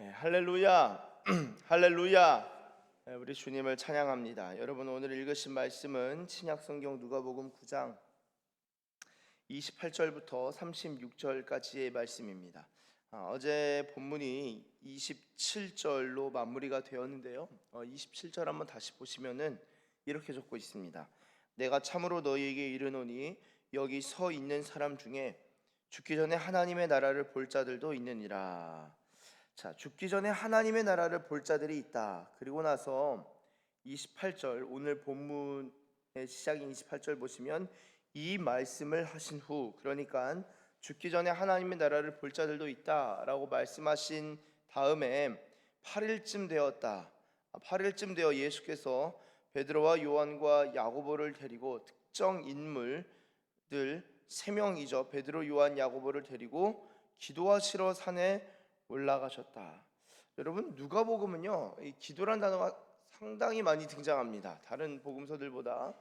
할렐루야, 할렐루야. 우리 주님을 찬양합니다. 여러분, 오늘 읽으신 말씀은 신약성경 누가복음 9장 28절부터 36절까지의 말씀입니다. 어제 본문이 27절로 마무리가 되었는데요. 27절 한번 다시 보시면은 이렇게 적고 있습니다. 내가 참으로 너희에게 이르노니 여기 서 있는 사람 중에 죽기 전에 하나님의 나라를 볼 자들도 있느니라. 자, 죽기 전에 하나님의 나라를 볼 자들이 있다. 그리고 나서 28절, 오늘 본문의 시작인 28절 보시면 이 말씀을 하신 후, 그러니까 죽기 전에 하나님의 나라를 볼 자들도 있다라고 말씀하신 다음에 8일쯤 되었다. 8일쯤 되어 예수께서 베드로와 요한과 야고보를 데리고 특정 인물들 3명이죠. 베드로, 요한, 야고보를 데리고 기도하시러 산에 올라가셨다. 여러분, 누가복음은요, 이 기도란 단어가 상당히 많이 등장합니다. 다른 복음서들보다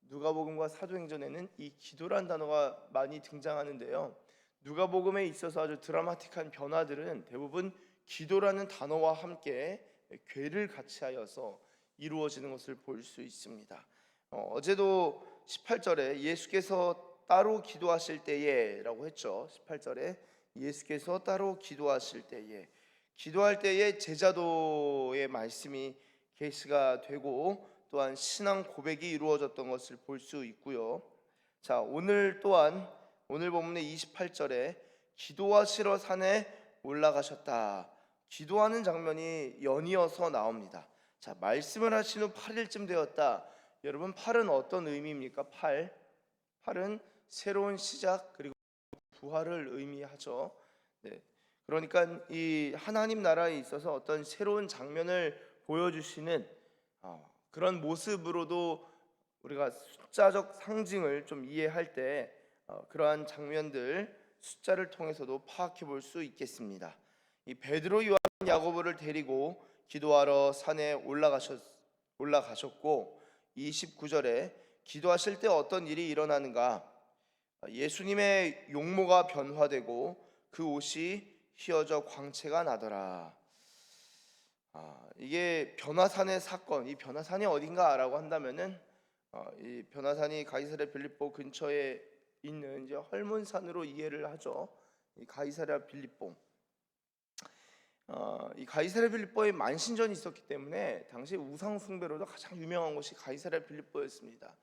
누가복음과 사도행전에는 이 기도란 단어가 많이 등장하는데요. 누가복음에 있어서 아주 드라마틱한 변화들은 대부분 기도라는 단어와 함께 궤를 같이 하여서 이루어지는 것을 볼 수 있습니다. 어제도 18절에 예수께서 따로 기도하실 때에 라고 했죠. 18절에 예수께서 따로 기도하실 때에, 기도할 때에 제자도의 말씀이 계시가 되고 또한 신앙 고백이 이루어졌던 것을 볼 수 있고요. 자, 오늘 또한 오늘 본문의 28절에 기도하시러 산에 올라가셨다. 기도하는 장면이 연이어서 나옵니다. 자, 말씀을 하신 후 8일쯤 되었다. 여러분, 8은 어떤 의미입니까? 8은 새로운 시작 그리고 부활을 의미하죠. 네. 그러니까 이 하나님 나라에 있어서 어떤 새로운 장면을 보여주시는 그런 모습으로도 우리가 숫자적 상징을 좀 이해할 때 그러한 장면들 숫자를 통해서도 파악해 볼 수 있겠습니다. 이 베드로, 요한, 야고보를 데리고 기도하러 산에 올라가셨고 29절에 기도하실 때 어떤 일이 일어나는가? 예수님의 용모가 변화되고 그 옷이 휘어져 광채가 나더라. 이게 변화산의 사건, 이 변화산이 어딘가라고 한다면은 이 변화산이 가이사랴 빌립보 근처에 있는 이제 헐몬산으로 이해를 하죠. 이 가이사랴 빌립보. 이 가이사랴 빌립보에 만신전이 있었기 때문에 당시 우상 숭배로도 가장 유명한 곳이 가이사랴 빌립보였습니다.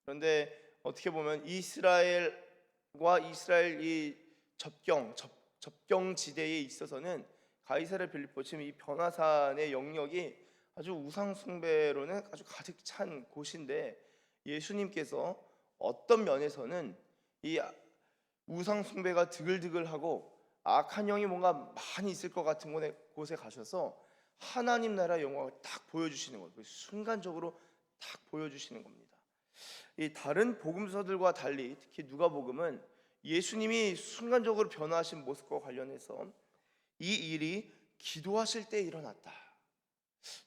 그런데 어떻게 보면 이스라엘과 이스라엘 이 접경 지대에 있어서는 가이사랴 빌립보, 지금 이 변화산의 영역이 아주 우상 숭배로는 아주 가득 찬 곳인데 예수님께서 어떤 면에서는 이 우상 숭배가 드글드글하고 악한 영이 뭔가 많이 있을 것 같은 곳에 가셔서 하나님 나라 영광을 딱 보여주시는 거예요. 순간적으로 딱 보여주시는 겁니다. 이 다른 복음서들과 달리 특히 누가복음은 예수님이 순간적으로 변화하신 모습과 관련해서 이 일이 기도하실 때 일어났다.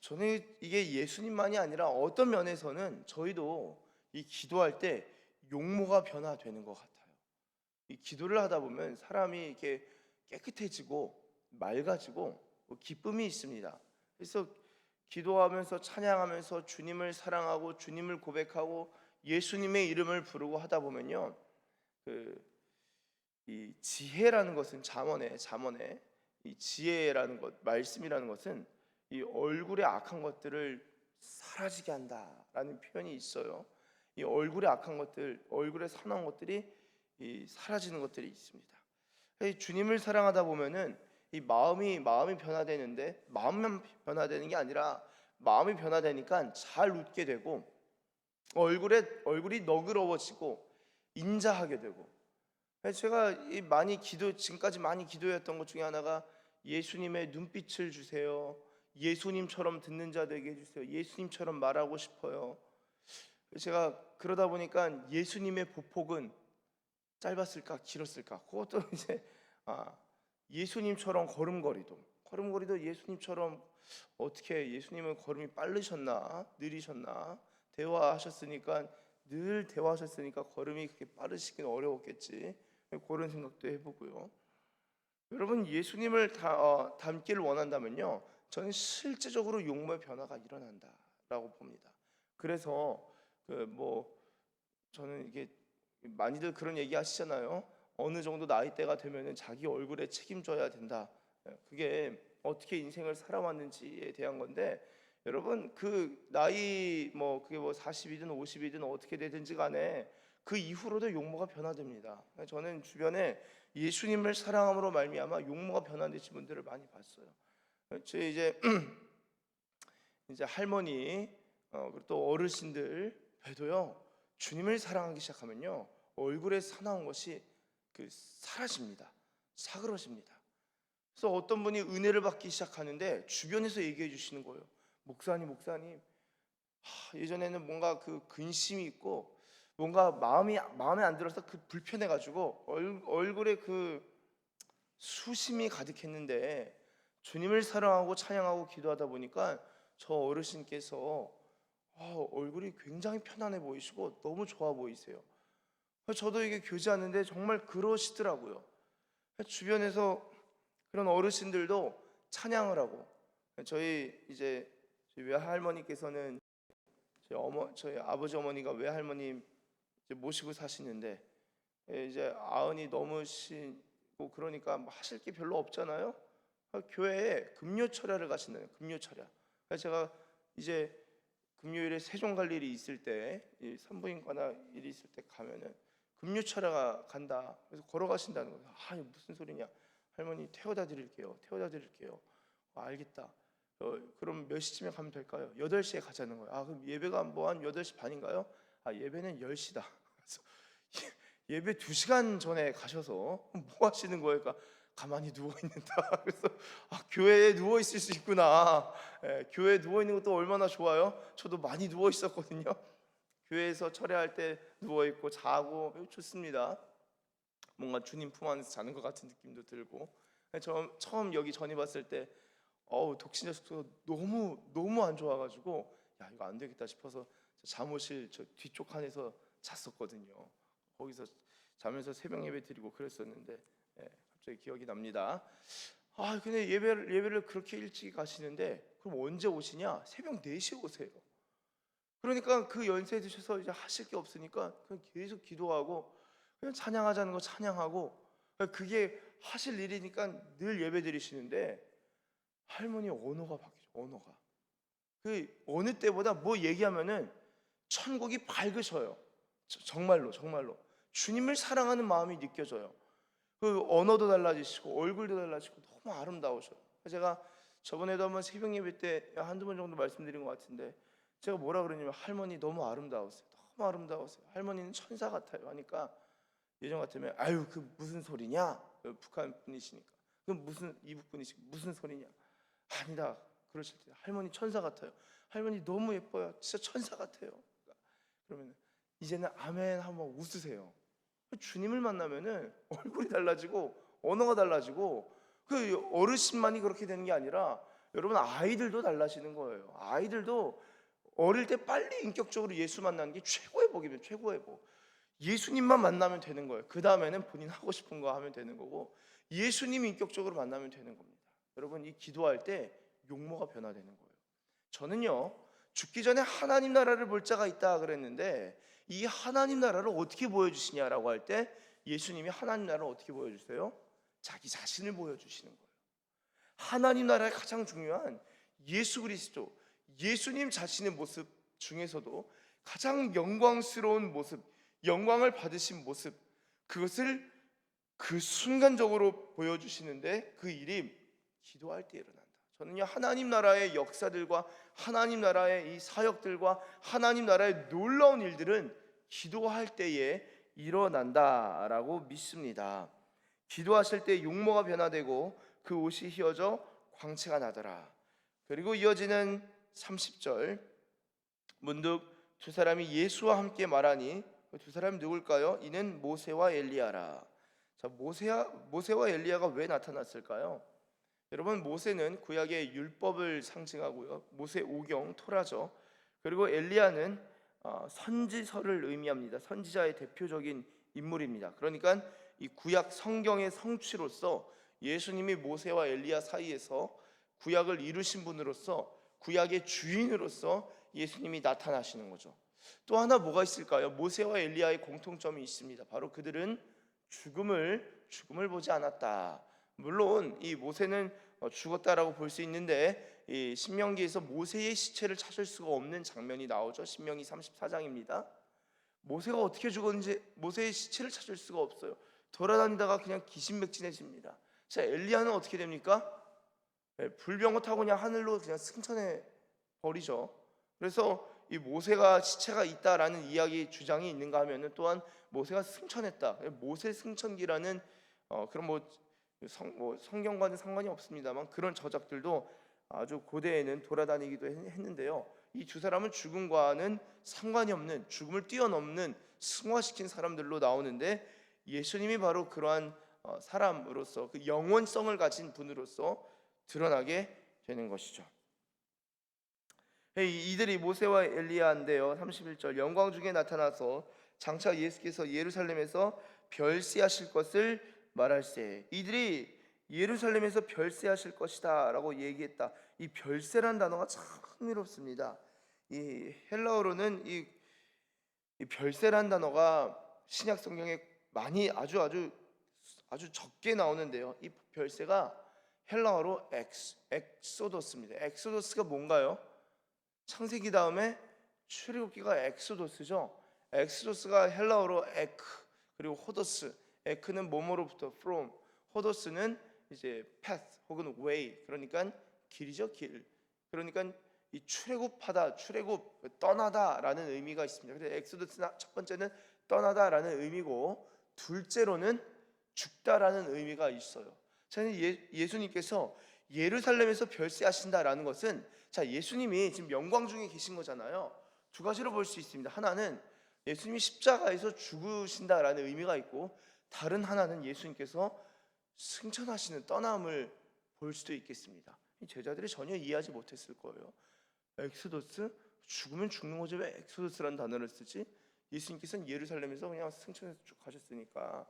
저는 이게 예수님만이 아니라 어떤 면에서는 저희도 이 기도할 때 용모가 변화되는 것 같아요. 이 기도를 하다 보면 사람이 이렇게 깨끗해지고 맑아지고 기쁨이 있습니다. 그래서 기도하면서 찬양하면서 주님을 사랑하고 주님을 고백하고 예수님의 이름을 부르고 하다 보면요, 이 지혜라는 것은 잠언에 이 지혜라는 것, 말씀이라는 것은 이 얼굴에 악한 것들을 사라지게 한다라는 표현이 있어요. 이 얼굴에 악한 것들, 얼굴에 선한 것들이 이 사라지는 것들이 있습니다. 주님을 사랑하다 보면은 이 마음이 변화되는데 마음만 변화되는 게 아니라 마음이 변화되니까 잘 웃게 되고 얼굴이 너그러워지고 인자하게 되고. 제가 지금까지 많이 기도했던 것 중에 하나가 예수님의 눈빛을 주세요. 예수님처럼 듣는 자 되게 해주세요. 예수님처럼 말하고 싶어요. 제가 그러다 보니까 예수님의 보폭은 짧았을까 길었을까? 그것도 이제 예수님처럼 걸음걸이도 예수님처럼, 어떻게 예수님은 걸음이 빠르셨나 느리셨나? 늘 대화하셨으니까 걸음이 그렇게 빠르시긴 어려웠겠지. 그런 생각도 해보고요. 여러분 예수님을 닮기를 원한다면요, 저는 실제적으로 용모의 변화가 일어난다라고 봅니다. 그래서 저는 이게 많이들 그런 얘기 하시잖아요. 어느 정도 나이대가 되면은 자기 얼굴에 책임져야 된다. 그게 어떻게 인생을 살아왔는지에 대한 건데, 여러분 그 나이 그게 40이든 50이든 어떻게 되든지 간에 그 이후로도 용모가 변화됩니다. 저는 주변에 예수님을 사랑함으로 말미암아 용모가 변화되신 분들을 많이 봤어요. 저 이제 할머니 그리고 또 어르신들 뵈도요, 주님을 사랑하기 시작하면요, 얼굴에 사나운 것이 사라집니다. 사그러집니다. 그래서 어떤 분이 은혜를 받기 시작하는데 주변에서 얘기해 주시는 거예요. 목사님, 예전에는 뭔가 근심이 있고 뭔가 마음에 안 들어서 불편해 가지고 얼굴에 수심이 가득했는데 주님을 사랑하고 찬양하고 기도하다 보니까 저 어르신께서 얼굴이 굉장히 편안해 보이시고 너무 좋아 보이세요. 저도 이게 교제하는데 정말 그러시더라고요. 주변에서 그런 어르신들도 찬양을 하고, 저희 외할머니께서는 저희 아버지 어머니가 외할머님 모시고 사시는데, 이제 아흔이 넘으시고 그러니까 하실 게 별로 없잖아요. 교회에 금요철야를 가신다요. 금요철야. 그래서 제가 이제 금요일에 세종 갈 일이 있을 때, 산부인과나 일이 있을 때 가면은 금요철야가 간다. 그래서 걸어가신다는 거예요. 무슨 소리냐? 할머니 태워다 드릴게요. 알겠다. 그럼 몇 시쯤에 가면 될까요? 8시에 가자는 거예요. 그럼 예배가 한 8시 반인가요? 예배는 10시다. 그래서 예배 2시간 전에 가셔서 뭐 하시는 거예요? 그러니까 가만히 누워 있는다. 그래서 교회에 누워 있을 수 있구나. 교회에 누워 있는 것도 얼마나 좋아요. 저도 많이 누워 있었거든요. 교회에서 철회할 때 누워 있고 자고 좋습니다. 뭔가 주님 품 안에서 자는 것 같은 느낌도 들고. 처음 여기 전입 왔을 때 독신자 숙소가 너무 안 좋아가지고 이거 안 되겠다 싶어서 잠옷실 저 뒤쪽 칸에서 잤었거든요. 거기서 자면서 새벽 예배 드리고 그랬었는데, 갑자기 기억이 납니다. 근데 예배를 그렇게 일찍 가시는데 그럼 언제 오시냐? 새벽 4시에 오세요. 그러니까 그 연세 드셔서 이제 하실 게 없으니까 그냥 계속 기도하고 그냥 찬양하자는 거 찬양하고, 그게 하실 일이니까 늘 예배 드리시는데 할머니 언어가 바뀌죠. 언어가 어느 때보다 뭐 얘기하면은 천국이 밝으셔요. 정말로 주님을 사랑하는 마음이 느껴져요. 언어도 달라지시고 얼굴도 달라지고 너무 아름다우셔요. 제가 저번에도 한번 새벽 예배 때 한두 번 정도 말씀드린 것 같은데, 제가 뭐라 그러냐면 할머니 너무 아름다우세요. 할머니는 천사 같아요 하니까, 예전 같으면 그 무슨 소리냐? 북한 분이시니까. 그럼 무슨 이북 분이시고 무슨 소리냐? 아니다. 그러실 때 할머니 천사 같아요. 할머니 너무 예뻐요. 진짜 천사 같아요. 그러면 이제는 아멘 한번 웃으세요. 주님을 만나면은 얼굴이 달라지고 언어가 달라지고, 어르신만이 그렇게 되는 게 아니라 여러분 아이들도 달라지는 거예요. 아이들도 어릴 때 빨리 인격적으로 예수 만나는 게 최고의 복이면 최고의 복. 예수님만 만나면 되는 거예요. 그 다음에는 본인 하고 싶은 거 하면 되는 거고, 예수님 인격적으로 만나면 되는 겁니다. 여러분 이 기도할 때 용모가 변화되는 거예요. 저는요, 죽기 전에 하나님 나라를 볼 자가 있다 그랬는데, 이 하나님 나라를 어떻게 보여주시냐라고 할 때 예수님이 하나님 나라를 어떻게 보여주세요? 자기 자신을 보여주시는 거예요. 하나님 나라의 가장 중요한 예수 그리스도, 예수님 자신의 모습 중에서도 가장 영광스러운 모습, 영광을 받으신 모습, 그것을 순간적으로 보여주시는데 그 일이 기도할 때 일어난다. 저는요, 하나님 나라의 역사들과 하나님 나라의 이 사역들과 하나님 나라의 놀라운 일들은 기도할 때에 일어난다라고 믿습니다. 기도하실 때 용모가 변화되고 그 옷이 휘어져 광채가 나더라. 그리고 이어지는 30절, 문득 두 사람이 예수와 함께 말하니, 두 사람이 누굴까요? 이는 모세와 엘리야라. 자, 모세와 엘리야가 왜 나타났을까요? 여러분 모세는 구약의 율법을 상징하고요, 모세 오경 토라죠. 그리고 엘리야는 선지서를 의미합니다. 선지자의 대표적인 인물입니다. 그러니까 이 구약 성경의 성취로서 예수님이 모세와 엘리야 사이에서 구약을 이루신 분으로서 구약의 주인으로서 예수님이 나타나시는 거죠. 또 하나 뭐가 있을까요? 모세와 엘리야의 공통점이 있습니다. 바로 그들은 죽음을 보지 않았다. 물론 이 모세는 죽었다라고 볼 수 있는데 이 신명기에서 모세의 시체를 찾을 수가 없는 장면이 나오죠. 신명기 34장입니다. 모세가 어떻게 죽었는지 모세의 시체를 찾을 수가 없어요. 돌아다니다가 그냥 기신맥진해집니다. 자, 엘리야는 어떻게 됩니까? 불병거 타고 그냥 하늘로 그냥 승천해 버리죠. 그래서 이 모세가 시체가 있다라는 이야기 주장이 있는가 하면은 또한 모세가 승천했다. 모세 승천기라는 그런 성경과는 상관이 없습니다만 그런 저작들도 아주 고대에는 돌아다니기도 했는데요. 이 두 사람은 죽음과는 상관이 없는, 죽음을 뛰어넘는 승화시킨 사람들로 나오는데 예수님이 바로 그러한 사람으로서 그 영원성을 가진 분으로서 드러나게 되는 것이죠. 이들이 모세와 엘리야인데요. 31절 영광 중에 나타나서 장차 예수께서 예루살렘에서 별세하실 것을 말할세. 이들이 예루살렘에서 별세하실 것이다 라고 얘기했다. 이 별세란 단어가 참 흥미롭습니다. 이 헬라어로는 이 별세란 단어가 신약 성경에 많이 아주 적게 나오는데요. 이 별세가 헬라어로 엑소도스입니다. 엑소도스가 뭔가요? 창세기 다음에 출애굽기가 엑소도스죠. 엑소도스가 헬라어로 에크, 그리고 호도스. 에크는 뭐뭐로부터 from, 호도스는 이제 path 혹은 way, 그러니까 길이죠, 길. 그러니까 이 출애굽하다, 출애굽, 떠나다라는 의미가 있습니다. 그래서 엑소도스 첫 번째는 떠나다라는 의미고 둘째로는 죽다라는 의미가 있어요. 자, 예수님께서 예루살렘에서 별세하신다라는 것은 자, 예수님이 지금 영광 중에 계신 거잖아요. 두 가지로 볼 수 있습니다. 하나는 예수님이 십자가에서 죽으신다라는 의미가 있고 다른 하나는 예수님께서 승천하시는 떠남을 볼 수도 있겠습니다. 제자들이 전혀 이해하지 못했을 거예요. 엑소도스? 죽으면 죽는 거지 왜 엑소도스라는 단어를 쓰지? 예수님께서는 예루살렘에서 그냥 승천해서 쭉 가셨으니까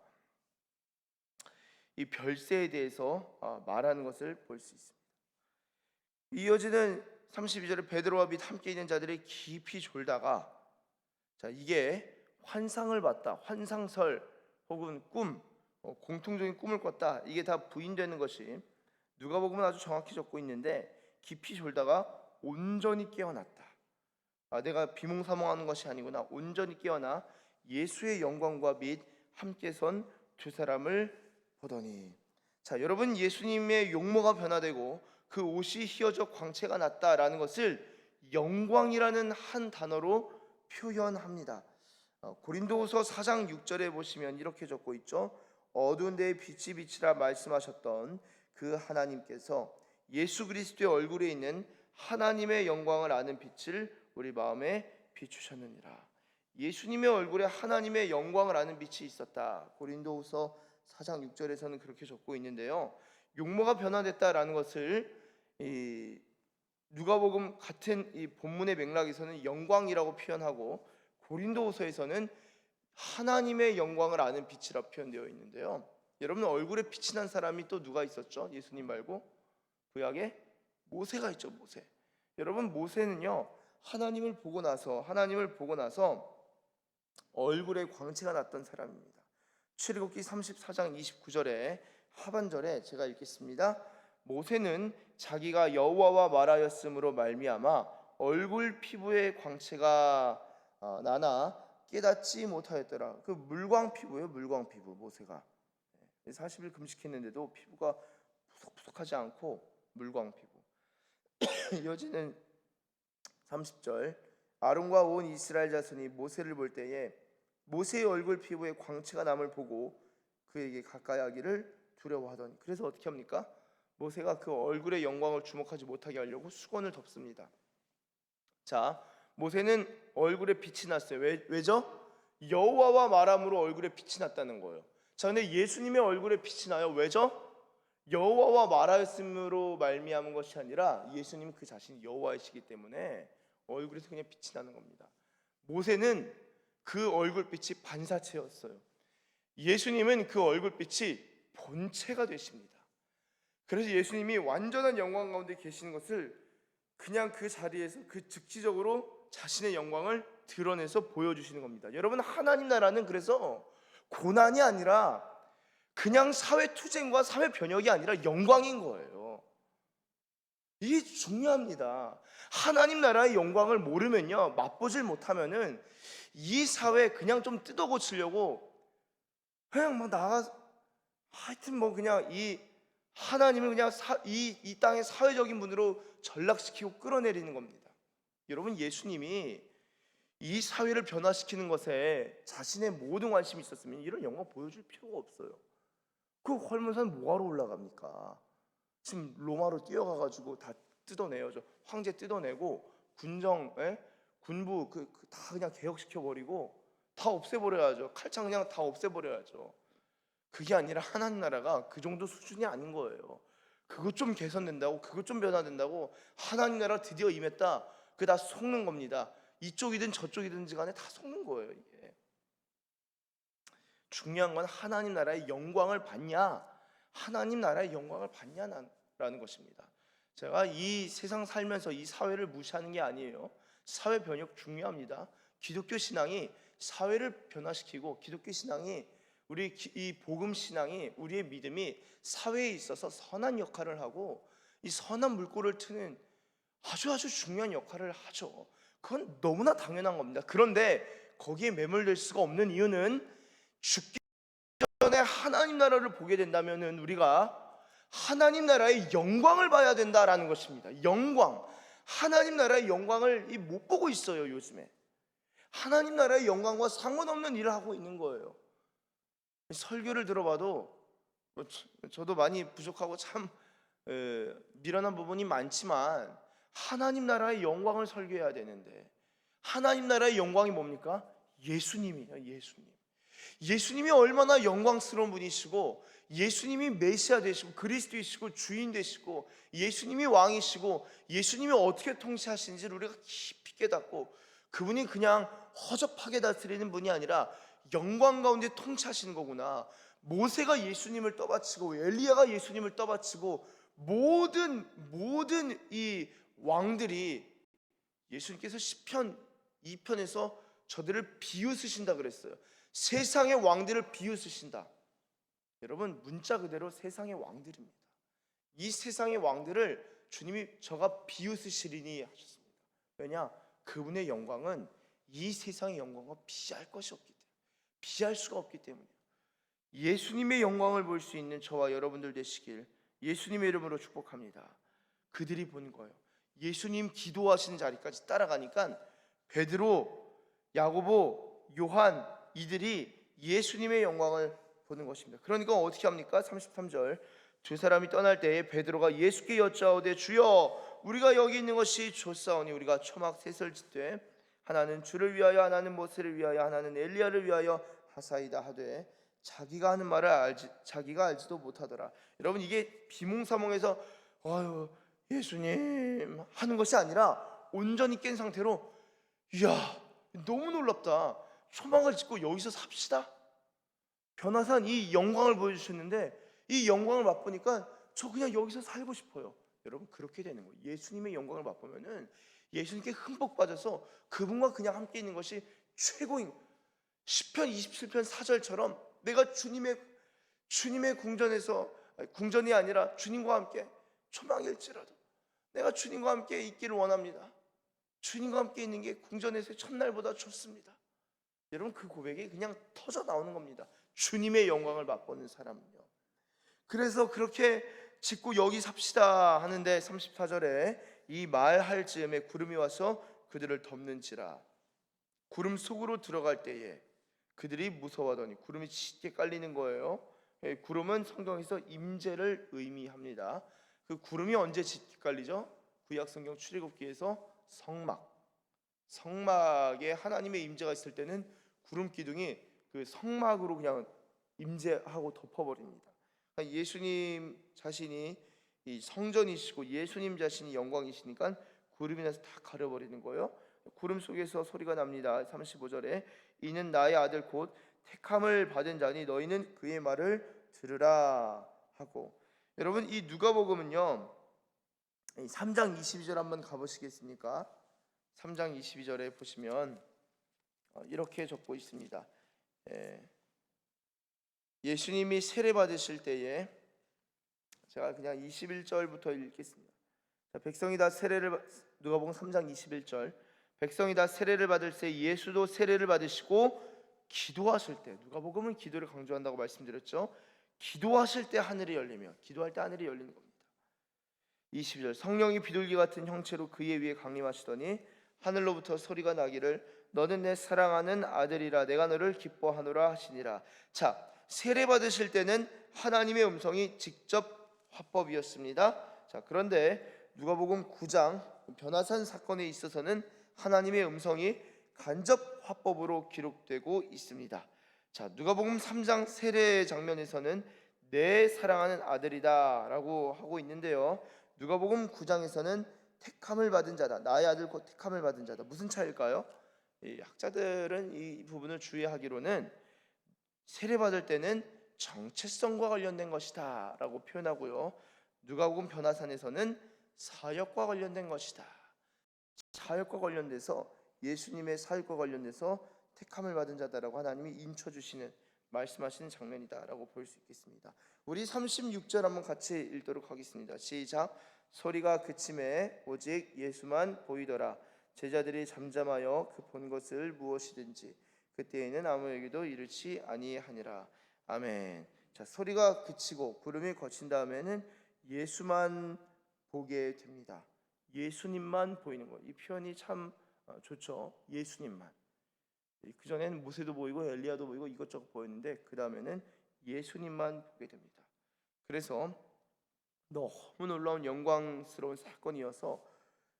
이 별세에 대해서 말하는 것을 볼 수 있습니다. 이어지는 32절에 베드로와 및 함께 있는 자들이 깊이 졸다가 자, 이게 환상을 봤다, 환상설 혹은 꿈, 공통적인 꿈을 꿨다, 이게 다 부인되는 것이 누가복음은 아주 정확히 적고 있는데 깊이 졸다가 온전히 깨어났다. 내가 비몽사몽하는 것이 아니구나. 온전히 깨어나 예수의 영광과 및 함께 선 두 사람을 보더니 자, 여러분 예수님의 용모가 변화되고 그 옷이 휘어져 광채가 났다라는 것을 영광이라는 한 단어로 표현합니다. 고린도후서 4장 6절에 보시면 이렇게 적고 있죠. 어두운 데에 빛이 비치라 말씀하셨던 그 하나님께서 예수 그리스도의 얼굴에 있는 하나님의 영광을 아는 빛을 우리 마음에 비추셨느니라. 예수님의 얼굴에 하나님의 영광을 아는 빛이 있었다. 고린도후서 4장 6절에서는 그렇게 적고 있는데요. 용모가 변화됐다라는 것을 이 누가복음 같은 이 본문의 맥락에서는 영광이라고 표현하고 고린도후서에서는 하나님의 영광을 아는 빛이라 표현되어 있는데요. 여러분 얼굴에 빛이 난 사람이 또 누가 있었죠? 예수님 말고 구약에 모세가 있죠. 모세. 여러분 모세는요 하나님을 보고 나서 얼굴에 광채가 났던 사람입니다. 출애굽기 34장 29절에 하반절에 제가 읽겠습니다. 모세는 자기가 여호와와 말하였으므로 말미암아 얼굴 피부에 광채가 나나 깨닫지 못하였더라. 그 물광 피부예요. 물광 피부. 모세가 40일 금식했는데도 피부가 푸석푸석하지 않고 물광 피부. 이어지는 30절 아론과 온 이스라엘 자손이 모세를 볼 때에 모세의 얼굴 피부에 광채가 남을 보고 그에게 가까이 하기를 두려워하더니 그래서 어떻게 합니까? 모세가 그 얼굴의 영광을 주목하지 못하게 하려고 수건을 덮습니다. 자, 모세는 얼굴에 빛이 났어요. 왜죠? 여호와와 말함으로 얼굴에 빛이 났다는 거예요. 자, 근데 예수님의 얼굴에 빛이 나요. 왜죠? 여호와와 말하였으므로 말미암은 것이 아니라 예수님 그 자신이 여호와이시기 때문에 얼굴에서 그냥 빛이 나는 겁니다. 모세는 그 얼굴빛이 반사체였어요. 예수님은 그 얼굴빛이 본체가 되십니다. 그래서 예수님이 완전한 영광 가운데 계시는 것을 그냥 그 자리에서 그 즉시적으로 자신의 영광을 드러내서 보여주시는 겁니다. 여러분, 하나님 나라는 그래서 고난이 아니라 그냥 사회 투쟁과 사회 변혁이 아니라 영광인 거예요. 이게 중요합니다. 하나님 나라의 영광을 모르면요, 맛보질 못하면은 이 사회 그냥 좀 뜯어 고치려고 그냥 막 나가, 하여튼 뭐 그냥 이 하나님을 그냥 이 땅의 사회적인 분으로 전락시키고 끌어내리는 겁니다. 여러분, 예수님이 이 사회를 변화시키는 것에 자신의 모든 관심이 있었으면 이런 영광 보여줄 필요가 없어요. 그 활문산 뭐하러 올라갑니까? 지금 로마로 뛰어가가지고 다 뜯어내요. 저 황제 뜯어내고 군정, 군부 다 그냥 개혁시켜 버리고 다 없애버려야죠. 칼창 그냥 다 없애버려야죠. 그게 아니라 하나님 나라가 그 정도 수준이 아닌 거예요. 그것 좀 개선된다고, 그것 좀 변화된다고 하나님 나라 드디어 임했다, 그게 다 속는 겁니다. 이쪽이든 저쪽이든지 간에 다 속는 거예요. 이게 중요한 건 하나님 나라의 영광을 받냐, 하나님 나라의 영광을 받냐라는 것입니다. 제가 이 세상 살면서 이 사회를 무시하는 게 아니에요. 사회 변혁 중요합니다. 기독교 신앙이 사회를 변화시키고, 기독교 신앙이 우리 이 복음 신앙이, 우리의 믿음이 사회에 있어서 선한 역할을 하고 이 선한 물꼬를 트는 아주 중요한 역할을 하죠. 그건 너무나 당연한 겁니다. 그런데 거기에 매몰될 수가 없는 이유는 죽기 전에 하나님 나라를 보게 된다면은 우리가 하나님 나라의 영광을 봐야 된다라는 것입니다. 영광, 하나님 나라의 영광을 못 보고 있어요. 요즘에 하나님 나라의 영광과 상관없는 일을 하고 있는 거예요. 설교를 들어봐도 저도 많이 부족하고 참 미련한 부분이 많지만 하나님 나라의 영광을 설교해야 되는데, 하나님 나라의 영광이 뭡니까? 예수님이에요. 예수님이 얼마나 영광스러운 분이시고, 예수님이 메시아 되시고 그리스도이시고 주인 되시고 예수님이 왕이시고 예수님이 어떻게 통치하시는지를 우리가 깊이 깨닫고, 그분이 그냥 허접하게 다스리는 분이 아니라 영광 가운데 통치하시는 거구나. 모세가 예수님을 떠받치고 엘리야가 예수님을 떠받치고 모든 이 왕들이 예수님께서 시편 2편에서 저들을 비웃으신다 그랬어요. 세상의 왕들을 비웃으신다. 여러분, 문자 그대로 세상의 왕들입니다. 이 세상의 왕들을 주님이 저가 비웃으시리니 하셨습니다. 왜냐? 그분의 영광은 이 세상의 영광과 비할 것이 없기 때문에, 비할 수가 없기 때문에 예수님의 영광을 볼 수 있는 저와 여러분들 되시길 예수님의 이름으로 축복합니다. 그들이 본 거예요. 예수님 기도하시는 자리까지 따라가니까 베드로, 야고보, 요한 이들이 예수님의 영광을 보는 것입니다. 그러니까 어떻게 합니까? 33절, 두 사람이 떠날 때에 베드로가 예수께 여짜오되 주여 우리가 여기 있는 것이 좋사오니 우리가 초막 셋을 짓되 하나는 주를 위하여 하나는 모세를 위하여 하나는 엘리야를 위하여 하사이다 하되 자기가 하는 말을 자기가 알지도 못하더라. 여러분, 이게 비몽사몽해서 아유 예수님 하는 것이 아니라 온전히 깬 상태로, 이야 너무 놀랍다, 초막을 짓고 여기서 삽시다. 변화산 이 영광을 보여주셨는데 이 영광을 맛보니까 저 그냥 여기서 살고 싶어요. 여러분, 그렇게 되는 거예요. 예수님의 영광을 맛보면은 예수님께 흠뻑 빠져서 그분과 그냥 함께 있는 것이 최고인, 시편 27편 4절처럼 내가 주님의 궁전에서, 궁전이 아니라 주님과 함께 초막일지라도 내가 주님과 함께 있기를 원합니다. 주님과 함께 있는 게 궁전에서의 첫날보다 좋습니다. 여러분, 그 고백이 그냥 터져 나오는 겁니다. 주님의 영광을 맛보는 사람은요. 그래서 그렇게 짓고 여기 삽시다 하는데 34절에 이 말할 즈음에 구름이 와서 그들을 덮는지라. 구름 속으로 들어갈 때에 그들이 무서워하더니 구름이 짙게 깔리는 거예요. 구름은 성경에서 임재를 의미합니다. 그 구름이 언제 짙게 깔리죠? 구약 성경 출애굽기에서 성막에 하나님의 임재가 있을 때는 구름 기둥이 그 성막으로 그냥 임재하고 덮어버립니다. 그러니까 예수님 자신이 이 성전이시고 예수님 자신이 영광이시니까 구름이 나서 다 가려버리는 거예요. 구름 속에서 소리가 납니다. 35절에 이는 나의 아들 곧 택함을 받은 자니 너희는 그의 말을 들으라 하고, 여러분 이 누가복음은요 3장 22절 한번 가보시겠습니까? 3장 22절에 보시면 이렇게 적고 있습니다. 예수님이 세례 받으실 때에, 제가 그냥 21절부터 읽겠습니다. 백성이 다 세례를, 누가복음 3장 21절, 백성이 다 세례를 받을 때 예수도 세례를 받으시고 기도하실 때, 누가복음은 기도를 강조한다고 말씀드렸죠. 기도하실 때 하늘이 열리며, 기도할 때 하늘이 열리는 겁니다. 22절, 성령이 비둘기 같은 형체로 그의 위에 강림하시더니 하늘로부터 소리가 나기를 너는 내 사랑하는 아들이라 내가 너를 기뻐하노라 하시니라. 자, 세례 받으실 때는 하나님의 음성이 직접 화법이었습니다. 자, 그런데 누가복음 9장 변화산 사건에 있어서는 하나님의 음성이 간접 화법으로 기록되고 있습니다. 자, 누가복음 3장 세례 장면에서는 내 사랑하는 아들이다 라고 하고 있는데요, 누가복음 9장에서는 택함을 받은 자다, 나의 아들 곧 택함을 받은 자다. 무슨 차이일까요? 이 학자들은 이 부분을 주의하기로는 세례받을 때는 정체성과 관련된 것이다 라고 표현하고요, 누가복음 변화산에서는 사역과 관련된 것이다, 사역과 관련돼서 예수님의 사역과 관련돼서 택함을 받은 자다라고 하나님이 인쳐주시는, 말씀하시는 장면이다라고 볼 수 있겠습니다. 우리 36절 한번 같이 읽도록 하겠습니다. 시작. 소리가 그침에 오직 예수만 보이더라. 제자들이 잠잠하여 그 본 것을 무엇이든지 그때에는 아무에게도 이르지 아니하니라. 아멘. 자, 소리가 그치고 구름이 거친 다음에는 예수만 보게 됩니다. 예수님만 보이는 것. 이 표현이 참 좋죠. 예수님만. 그 전에는 모세도 보이고 엘리야도 보이고 이것저것 보였는데 그 다음에는 예수님만 보게 됩니다. 그래서 너무 놀라운 영광스러운 사건이어서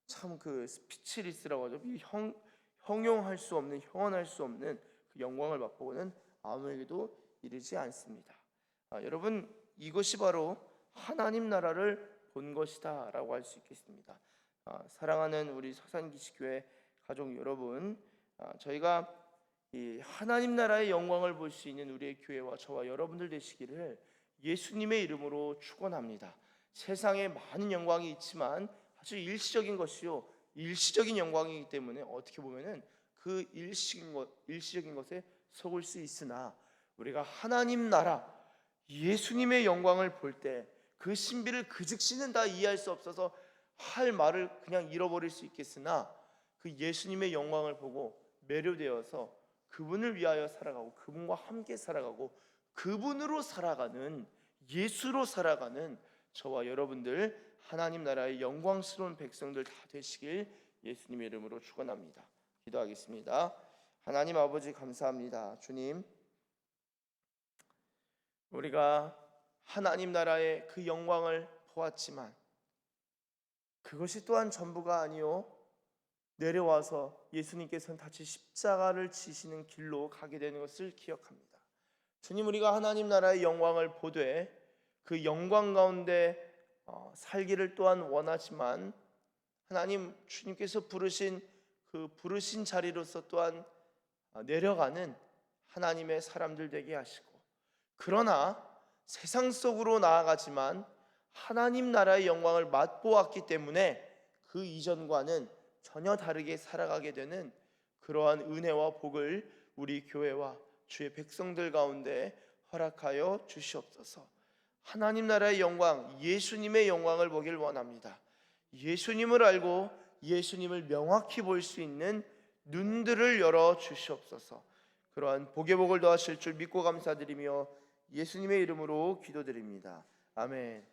참 그 스피치리스라고 하죠. 형용할 수 없는, 형언할 수 없는 그 영광을 맛보고는 아무에게도 이르지 않습니다. 여러분, 이것이 바로 하나님 나라를 본 것이다 라고 할 수 있겠습니다. 사랑하는 우리 서산기시교회 가족 여러분, 저희가 이 하나님 나라의 영광을 볼 수 있는 우리의 교회와 저와 여러분들 되시기를 예수님의 이름으로 축원합니다. 세상에 많은 영광이 있지만 아주 일시적인 것이요, 일시적인 영광이기 때문에 어떻게 보면은 그 일시적인 것에 속을 수 있으나, 우리가 하나님 나라 예수님의 영광을 볼 때 그 신비를 그 즉시는 다 이해할 수 없어서 할 말을 그냥 잃어버릴 수 있겠으나, 그 예수님의 영광을 보고 매료되어서 그분을 위하여 살아가고 그분과 함께 살아가고 그분으로 살아가는, 예수로 살아가는 저와 여러분들 하나님 나라의 영광스러운 백성들 다 되시길 예수님의 이름으로 축원합니다. 기도하겠습니다. 하나님 아버지 감사합니다. 주님, 우리가 하나님 나라의 그 영광을 보았지만 그것이 또한 전부가 아니요, 내려와서 예수님께서는 다시 십자가를 지시는 길로 가게 되는 것을 기억합니다. 주님, 우리가 하나님 나라의 영광을 보되 그 영광 가운데 살기를 또한 원하지만, 하나님 주님께서 부르신 그 부르신 자리로서 또한 내려가는 하나님의 사람들 되게 하시고, 그러나 세상 속으로 나아가지만 하나님 나라의 영광을 맛보았기 때문에 그 이전과는 전혀 다르게 살아가게 되는 그러한 은혜와 복을 우리 교회와 주의 백성들 가운데 허락하여 주시옵소서. 하나님 나라의 영광, 예수님의 영광을 보길 원합니다. 예수님을 알고 예수님을 명확히 볼 수 있는 눈들을 열어 주시옵소서. 그러한 복의 복을 더하실 줄 믿고 감사드리며 예수님의 이름으로 기도드립니다. 아멘.